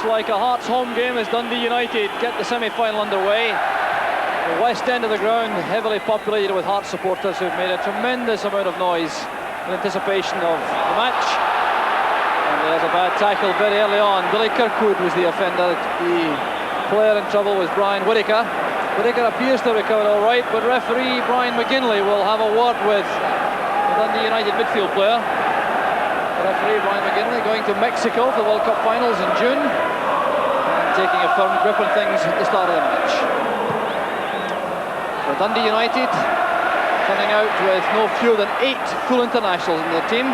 Like a Hearts home game as Dundee United get the semi-final underway. The west end of the ground heavily populated with Hearts supporters who've made a tremendous amount of noise in anticipation of the match. And there's a bad tackle very early on. Billy Kirkwood was the offender. The player in trouble was Brian Whittaker. Whittaker appears to have recovered all right, but referee Brian McGinley will have a word with the Dundee United midfield player. The referee Brian McGinley going to Mexico for the World Cup finals in June and taking a firm grip on things at the start of the match. So Dundee United coming out with no fewer than 8 full internationals in the team.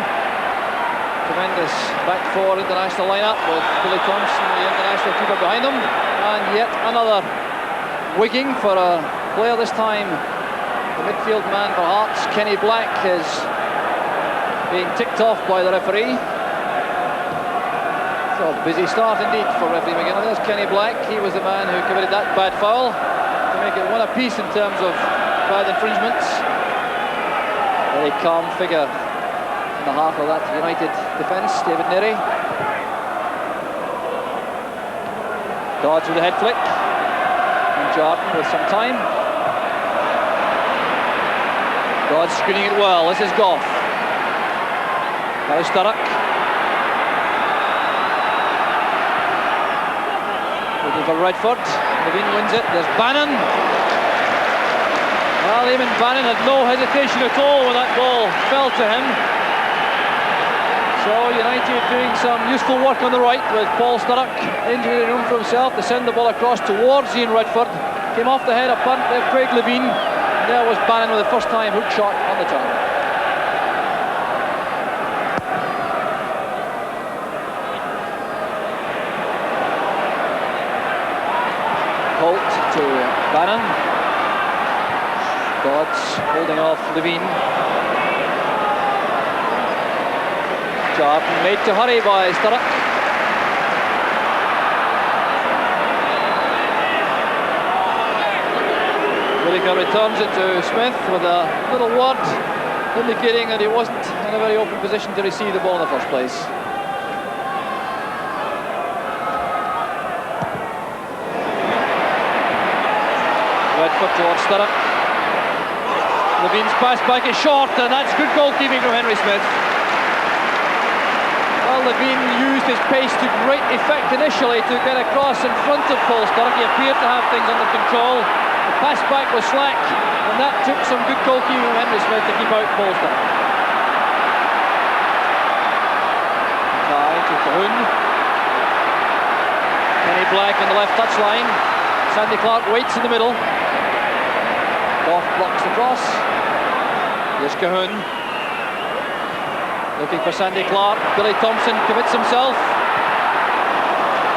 Tremendous back four international lineup with Billy Thompson, the international keeper, behind them, and yet another wigging for a player this time. The midfield man for Hearts, Kenny Black, is being ticked off by the referee. So busy start indeed for referee McGinley. There's Kenny Black. He was the man who committed that bad foul to make it one apiece in terms of bad infringements. Very calm figure in the heart of that United defence, David Neary. Dodge with a head flick. And Jordan with some time. Dodge screening it well. This is Goff. Now Sturrock. Looking for Redford. Levine wins it. There's Bannon. Well, Eamon Bannon had no hesitation at all when that ball fell to him. So United doing some useful work on the right with Paul Sturrock. Injury room for himself to send the ball across towards Ian Redford. Came off the head of punt there, Craig Levine. There was Bannon with the first time hook shot on the turn. Holt to Bannon. Dodds holding off Levine. Jordan made to hurry by Sturrock. Whittaker returns it to Smith with a little word indicating that he wasn't in a very open position to receive the ball in the first place. Redford towards Sturrock. Levine's pass back is short, and that's good goalkeeping from Henry Smith. Well, Levine used his pace to great effect initially to get across in front of Paul Sturrock. He appeared to have things under control. The pass back was slack, and that took some good goalkeeping from Henry Smith to keep out Paul Sturrock. Kai to Cahoon. Kenny Black on the left touchline. Sandy Clark waits in the middle. Goff blocks the cross. Here's Cahoon. Looking for Sandy Clark. Billy Thompson commits himself.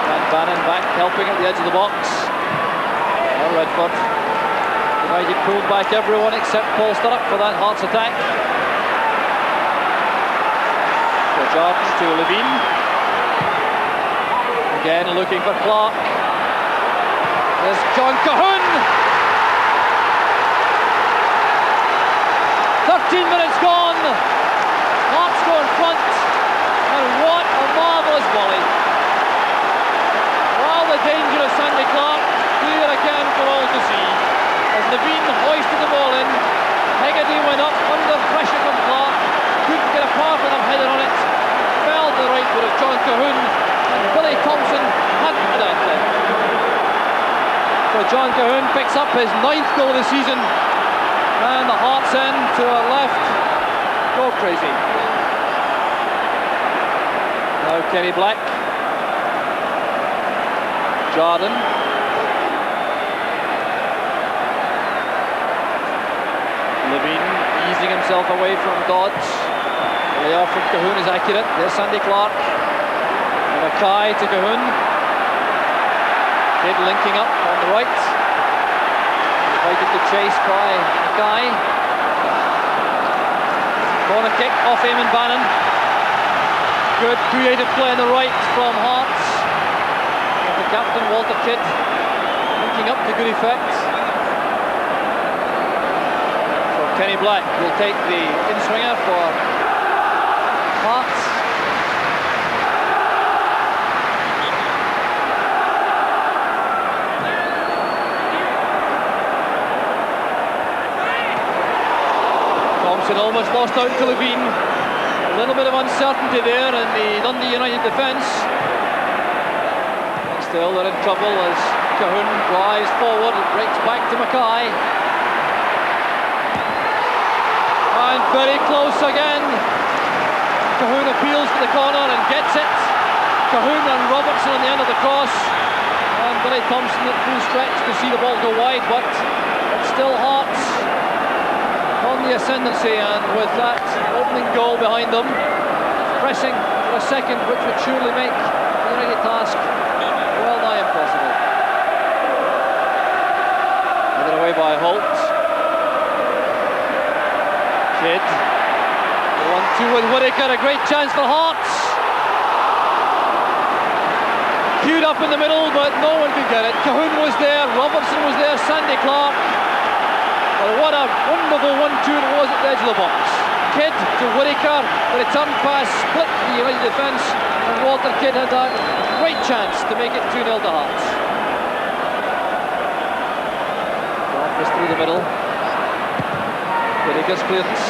And Bannon back helping at the edge of the box. Oh, Redford. United pulled back everyone except Paul Sturrock for that Hearts attack. So George to Levine. Again looking for Clark. There's John Cahoon. 13 minutes gone. Hearts go in front. And what a marvellous volley. While the danger of Sandy Clark clear again for all to see. As Levine hoisted the ball in, Hegarty went up under pressure from Clark. Couldn't get a pass with him headed on it. Fell to the right foot of John Cahoon. And Billy Thompson hadn't that then. So John Cahoon picks up his 9th goal of the season, and the Hearts end to our left go crazy. Now Kenny Black. Jordan. Levine easing himself away from Dodds. The layoff from Cahoon is accurate. There's Sandy Clark. And Mackay to Cahoon. Kid linking up on the right. Invited to chase by Mackay. Corner kick off Eamon Bannon. Good creative play on the right from Hearts. And the captain, Walter Kidd, linking up to good effect. So Kenny Black will take the in-swinger for Hearts. Robertson almost lost out to Levine. A little bit of uncertainty there in the Dundee United defence. And still they're in trouble as Cahoon drives forward and breaks back to Mackay. And very close again. Cahoon appeals to the corner and gets it. Cahoon and Robertson on the end of the cross. And Billy Thompson at full stretch to see the ball go wide, but it's still Hearts on the ascendancy, and with that opening goal behind them, pressing for a second, which would surely make the United task well nigh impossible. Headed away by Holt. Kidd. 1-2 with Whittaker, a great chance for Hearts. Queued up in the middle, but no one could get it. Cahoon was there, Robertson was there, Sandy Clark. Well, what a wonderful 1-2 it was at the edge of the box. Kidd to Whittaker, the return pass split the United defence, and Walter Kidd had that great chance to make it 2-0 to Hearts. Off is through the middle. Whittaker's clearance.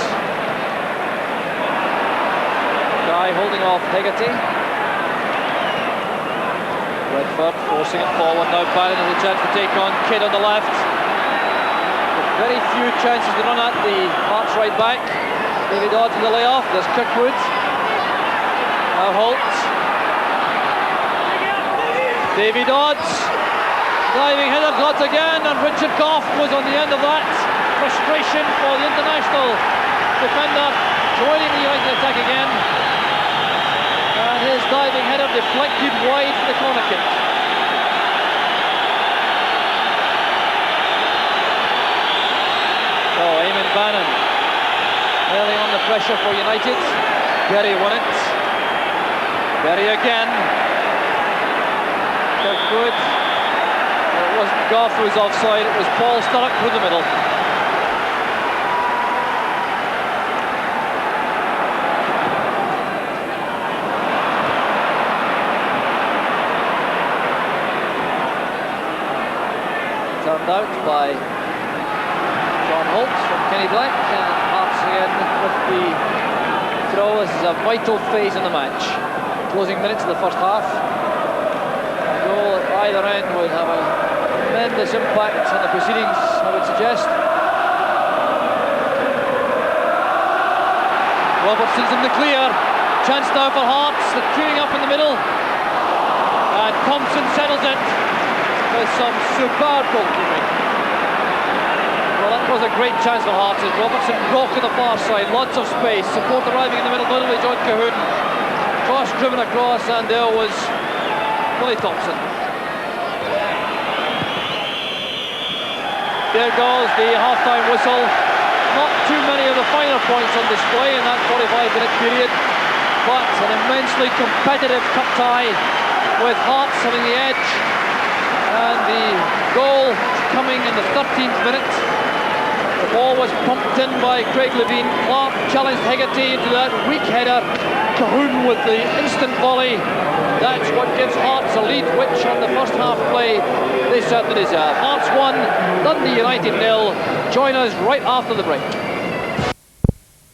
Guy holding off Hegarty. Redford forcing it forward now. Bannon has a chance to take on Kidd on the left. Very few chances to run at the Hearts right back. David Dodds in the layoff. There's Kirkwood. Now Holt. Davy Dodds. Diving header got again, and Richard Goff was on the end of that. Frustration for the international defender joining the United attack again. And his diving header deflected wide for the corner kick. Eamon Bannon early on the pressure for United. Berry won it. Berry again. Kirkwood. It wasn't Goff who was offside, it was Paul Sturrock through the middle. Turned out by John Holt from Kenny Black, and Hearts again with the throw. This is a vital phase in the match. Closing minutes of the first half. A goal at either end would have a tremendous impact on the proceedings, I would suggest. Robertson's in the clear. Chance now for Hearts. They're queuing up in the middle. And Thompson settles it with some superb goalkeeping. Well, that was a great chance for Hearts as Robertson broke to the far side, lots of space, support arriving in the middle, notably John Cahoon. Cross driven across, and there was Billy Thompson. There goes the half-time whistle. Not too many of the finer points on display in that 45-minute period, but an immensely competitive cup tie with Hearts having the edge, and the goal coming in the 13th minute. The ball was pumped in by Craig Levine. Clark challenged Hegarty into that weak header. Cahoon with the instant volley. That's what gives Hearts a lead, which on the first half play they certainly deserve. Hearts 1, Dundee United 0. Join us right after the break.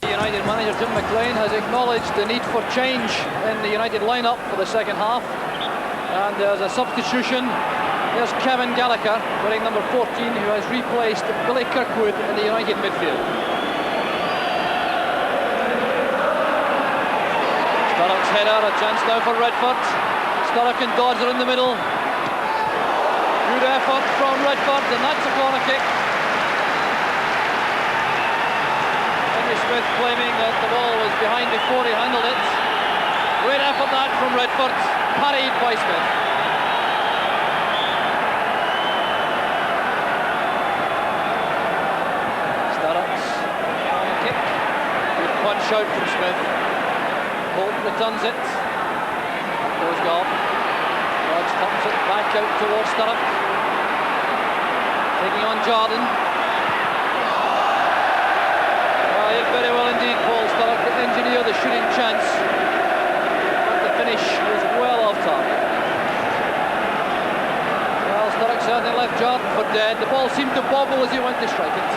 United manager Jim McLean has acknowledged the need for change in the United lineup for the second half, and there's a substitution. There's Kevin Gallagher wearing number 14, who has replaced Billy Kirkwood in the United midfield. Sturrock's header, a chance now for Redford. Sturrock and Dodds are in the middle. Good effort from Redford, and that's a corner kick. Smith claiming that the ball was behind before he handled it. Great effort that from Redford, parried by Smith. Sturrock's corner kick. Good punch out from Smith. Holt returns it. Goes Goff. Dodds pumps it back out towards Sturrock. Taking on Jordan. Very well indeed, Paul Sturrock to engineer the shooting chance, but the finish is well off target. Well, Sturrock certainly left Jordan for dead. The ball seemed to bobble as he went to strike it.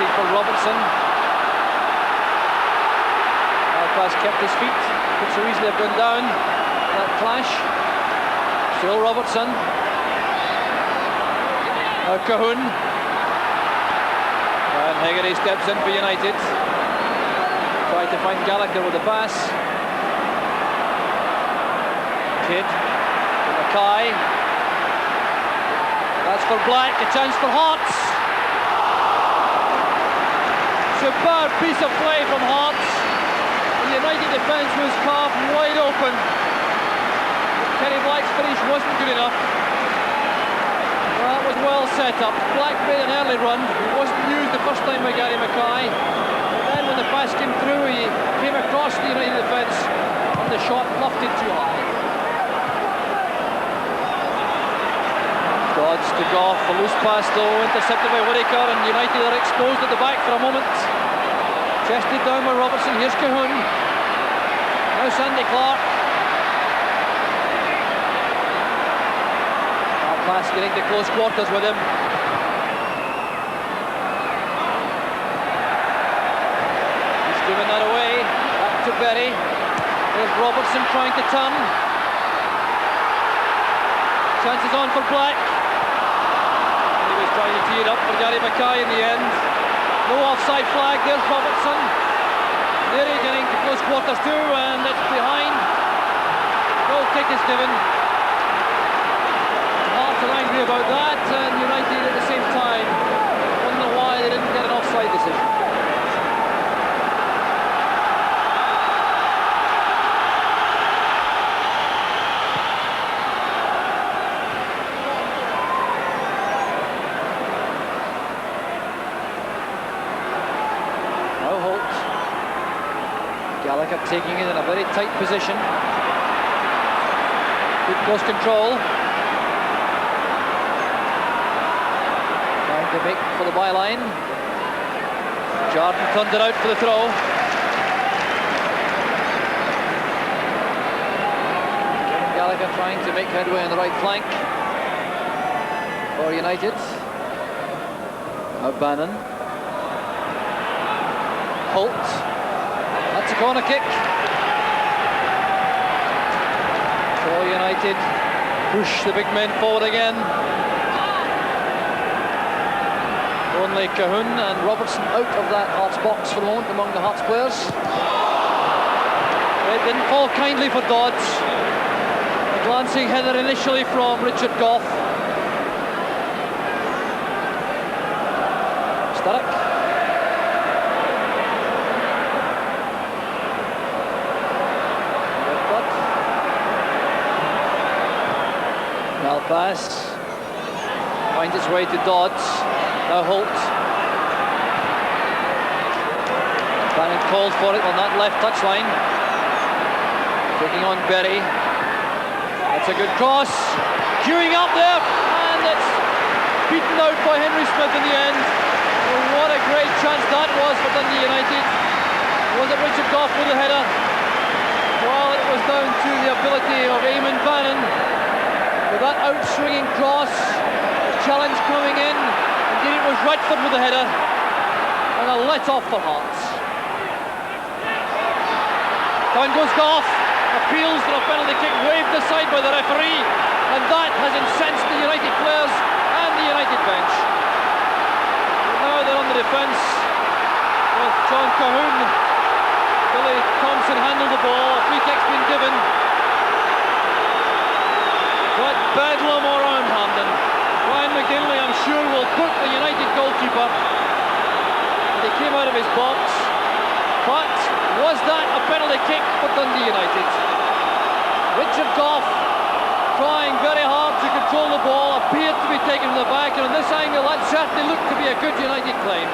looking for Robertson. Malpass kept his feet, could so easily have gone down in that clash. Still Robertson. Now Cahoon. And Hegarty steps in for United. Tried to find Gallagher with the pass. Kidd to Mackay. That's for Black, a chance for Hearts. Superb piece of play from Hearts. The United defence was carved wide open. Kenny Black's finish wasn't good enough. That was well set up. Black made an early run. It wasn't used the first time by Gary Mackay. But then when the pass came through, he came across the United defence and the shot bluffed it too high. Dodds to Goff, a loose pass though, intercepted by Whittaker, and United are exposed at the back for a moment. Chested down by Robertson, here's Cahoon. Now Sandy Clark. Pass getting to close quarters with him. He's given that away. Back to Berry. There's Robertson trying to turn. Chances on for Black. He was trying to tee it up for Gary Mackay in the end. No offside flag. There's Robertson. Nearly getting to close quarters too, and it's behind. Goal kick is given. Hearts are angry about that, and United at the same time wonder why they didn't get an offside decision. Now Holt. Gallagher taking it in a very tight position. Good close control. To make for the byline. Jordan turned it out for the throw. Kevin Gallagher trying to make headway on the right flank for United. Now Bannon. Holt. That's a corner kick. So United push the big men forward again. Only Cahoon and Robertson out of that Hearts box for the moment among the Hearts players. It didn't fall kindly for Dodds. A glancing header initially from Richard Goff. Sturrock. Malpass finds its way to Dodds. Now Holt. Bannon called for it on that left touchline. Taking on Berry. That's a good cross. Queuing up there, and it's beaten out by Henry Smith in the end. Oh, what a great chance that was for Dundee United. Was it Richard Goff with the header? Well, it was down to the ability of Eamon Bannon with that out-swinging cross. The challenge coming in. Indeed, it was Redford with the header, and a let-off for Hearts. Down goes Goff, appeals for a penalty kick, waved aside by the referee, and that has incensed the United players and the United bench. But now they're on the defence with John Cahoon. Billy Thompson handled the ball, a free kick's been given. But bedlam around Hampden. Ryan McGinley, I'm sure, will book the United goalkeeper. And he came out of his box. But was that a penalty kick for Dundee United? Richard Goff, trying very hard to control the ball, appeared to be taken from the back, and on this angle that certainly looked to be a good United claim.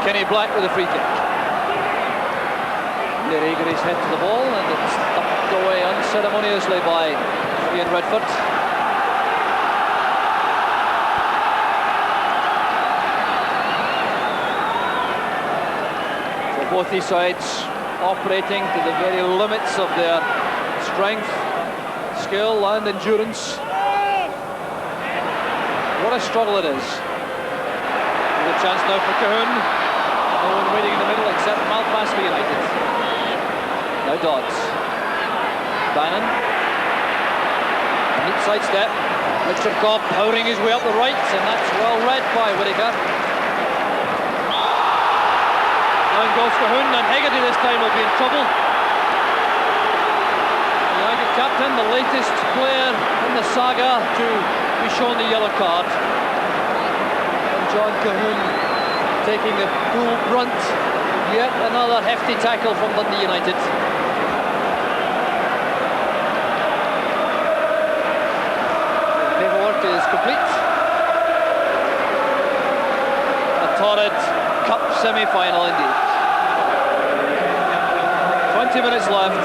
Kenny Black with a free kick. There Eaglery's head to the ball, and it's tucked away unceremoniously by Ian Redford. So both these sides operating to the very limits of their strength, skill and endurance. What a struggle it is. There's a chance now for Cahoon. No one waiting in the middle except Belfast for United. Now Dodds. Bannon. Neat sidestep. Richard Gough powering his way up the right, and that's well read by Whittaker. Down goes Cahoon, and Hegarty this time will be in trouble. The United captain, the latest player in the saga to be shown the yellow card. And John Cahoon taking the full brunt. Yet another hefty tackle from Dundee United. Is complete. A torrid cup semi-final indeed. 20 minutes left.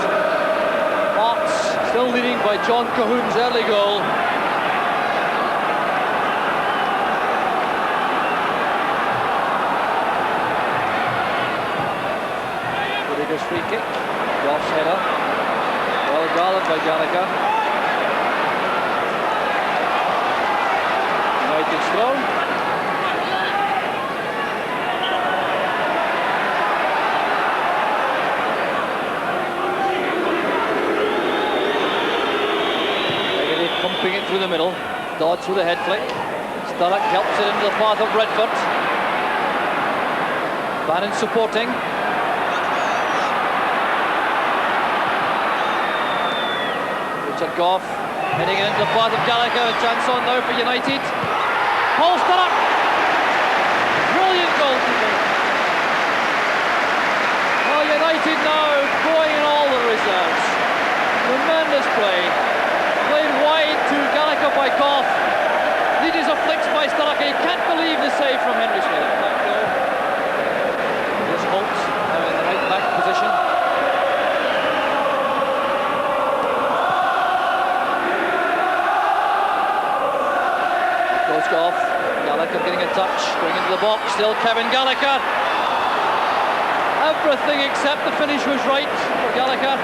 Hearts still leading by John Cahoon's early goal. Whittaker's free kick. Gough's header. Well guarded by Gallagher. United's throw. Hegarty pumping it through the middle. Dodds with a head flick. Sturrock helps it into the path of Redford. Bannon supporting. Richard Gough heading into the path of Gallagher. A chance on now for United. Paul Sturrock! Brilliant goalkeeping. Well, United now going in all the reserves. Tremendous play. Played wide to Gallagher by Gough. Leaders of flicks by Sturrock. He can't believe the save from Henry Smith. Here's Holt now in the right back position. Gough, Gallagher getting a touch, going into the box, still Kevin Gallagher. Everything except the finish was right for Gallagher.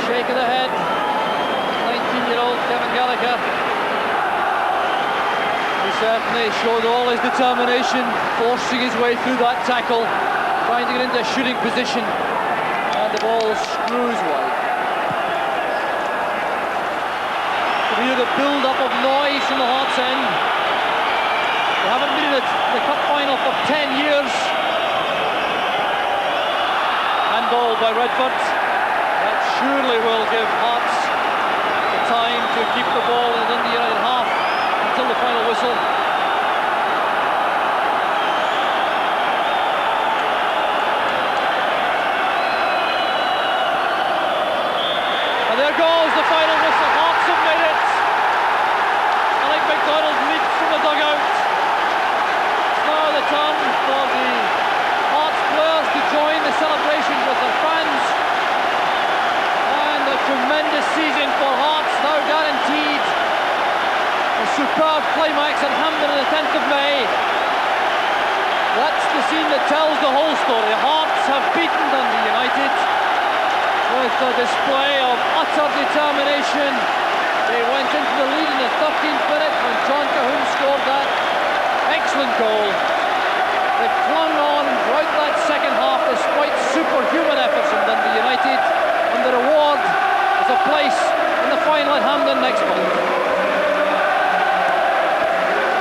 Shake of the head, 19-year-old Kevin Gallagher. He certainly showed all his determination, forcing his way through that tackle, trying to get into a shooting position, and the ball screws wide. Hear the build-up of noise from the Hearts end. They haven't been in the cup final for 10 years. Handball by Redford. That surely will give Hearts the time to keep the ball in the Dundee United half until the final whistle. And there goes the final whistle. Hearts have made it. McDonald leaps from the dugout. It's now the turn for the Hearts players to join the celebrations with their fans. And a tremendous season for Hearts, now guaranteed. A superb climax at Hampden on the 10th of May. That's the scene that tells the whole story. Hearts have beaten Dundee United with a display of utter determination. They went into the lead in the 13th minute when John Cahoon scored that excellent goal. They clung on throughout that second half despite superhuman efforts from Dundee United, and the reward is a place in the final at Hampden next month.